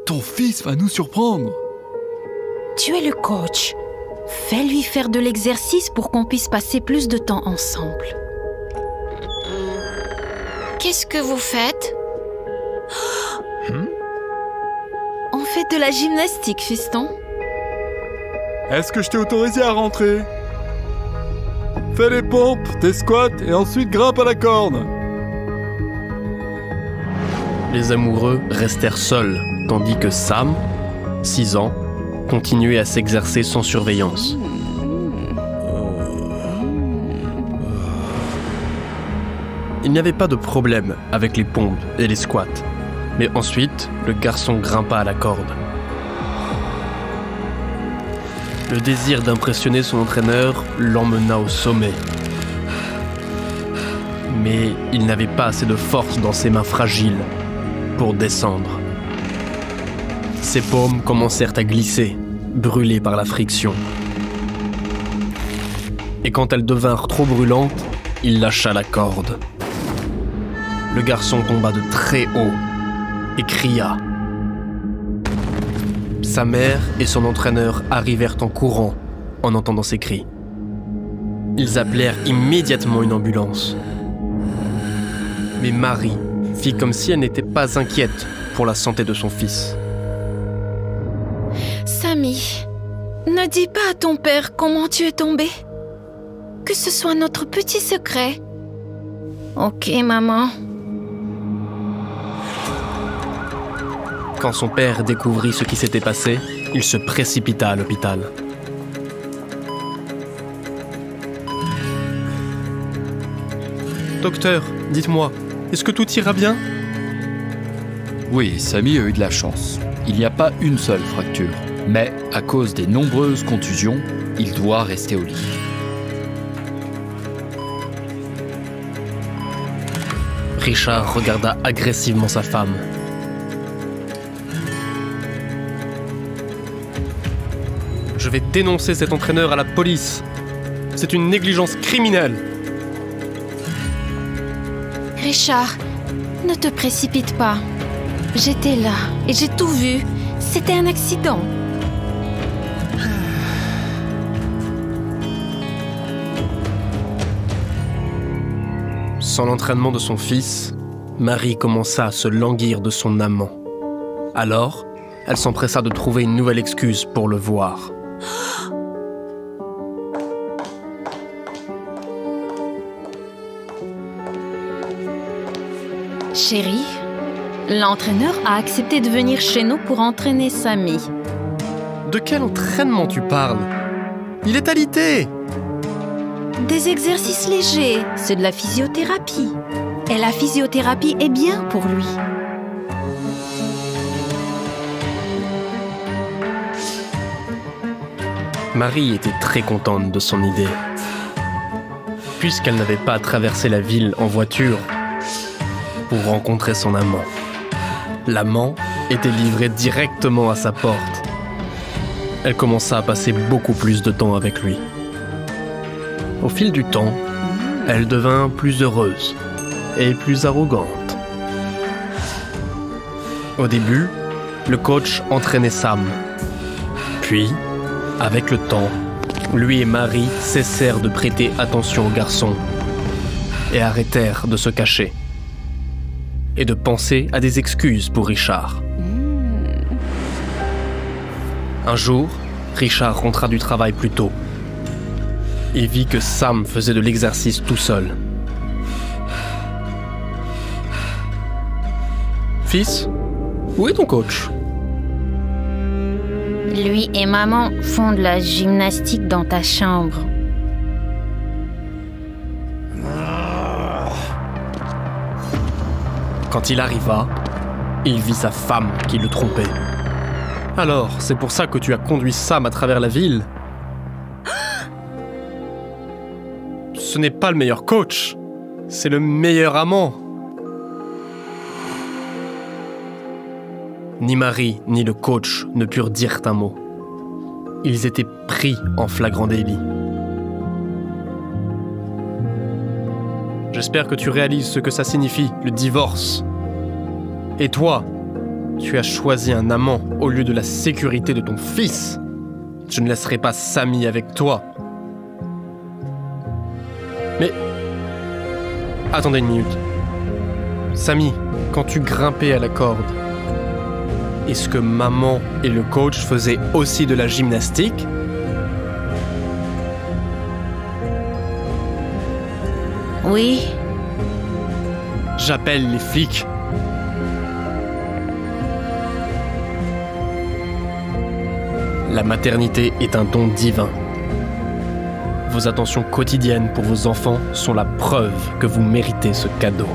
Ton fils va nous surprendre. Tu es le coach. Fais-lui faire de l'exercice pour qu'on puisse passer plus de temps ensemble. Qu'est-ce que vous faites? On fait de la gymnastique, fiston. Est-ce que je t'ai autorisé à rentrer? Fais les pompes, tes squats et ensuite grimpe à la corde. Les amoureux restèrent seuls, tandis que Sam, 6 ans, continuait à s'exercer sans surveillance. Il n'y avait pas de problème avec les pompes et les squats, mais ensuite, le garçon grimpa à la corde. Le désir d'impressionner son entraîneur l'emmena au sommet. Mais il n'avait pas assez de force dans ses mains fragiles pour descendre. Ses paumes commencèrent à glisser, brûlées par la friction. Et quand elles devinrent trop brûlantes, il lâcha la corde. Le garçon tomba de très haut et cria. Sa mère et son entraîneur arrivèrent en courant en entendant ses cris. Ils appelèrent immédiatement une ambulance. Mais Marie fit comme si elle n'était pas inquiète pour la santé de son fils. Sammy, ne dis pas à ton père comment tu es tombé. Que ce soit notre petit secret. Ok, maman. Quand son père découvrit ce qui s'était passé, il se précipita à l'hôpital. Docteur, dites-moi, est-ce que tout ira bien? Oui, Sammy a eu de la chance. Il n'y a pas une seule fracture. Mais à cause des nombreuses contusions, il doit rester au lit. Richard regarda agressivement sa femme. Je vais dénoncer cet entraîneur à la police. C'est une négligence criminelle. Richard, ne te précipite pas. J'étais là et j'ai tout vu. C'était un accident. Sans l'entraînement de son fils, Marie commença à se languir de son amant. Alors, elle s'empressa de trouver une nouvelle excuse pour le voir. Chérie, l'entraîneur a accepté de venir chez nous pour entraîner Sammy. De quel entraînement tu parles? Il est alité! Des exercices légers, c'est de la physiothérapie. Et la physiothérapie est bien pour lui. Marie était très contente de son idée. Puisqu'elle n'avait pas à traverser la ville en voiture pour rencontrer son amant. L'amant était livré directement à sa porte. Elle commença à passer beaucoup plus de temps avec lui. Au fil du temps, elle devint plus heureuse et plus arrogante. Au début, le coach entraînait Sam. Puis, avec le temps, lui et Marie cessèrent de prêter attention au garçon et arrêtèrent de se cacher et de penser à des excuses pour Richard. Un jour, Richard rentra du travail plus tôt. Il vit que Sam faisait de l'exercice tout seul. Fils, où est ton coach? Lui et maman font de la gymnastique dans ta chambre. Quand il arriva, il vit sa femme qui le trompait. Alors, c'est pour ça que tu as conduit Sam à travers la ville? Ce n'est pas le meilleur coach, c'est le meilleur amant. Ni Marie, ni le coach ne purent dire un mot. Ils étaient pris en flagrant délit. J'espère que tu réalises ce que ça signifie, le divorce. Et toi, Tu as choisi un amant au lieu de la sécurité de ton fils. Je ne laisserai pas Sammy avec toi. Mais... Attendez une minute. Sammy, quand tu grimpais à la corde, est-ce que maman et le coach faisaient aussi de la gymnastique ? Oui. J'appelle les flics. La maternité est un don divin. Vos attentions quotidiennes pour vos enfants sont la preuve que vous méritez ce cadeau.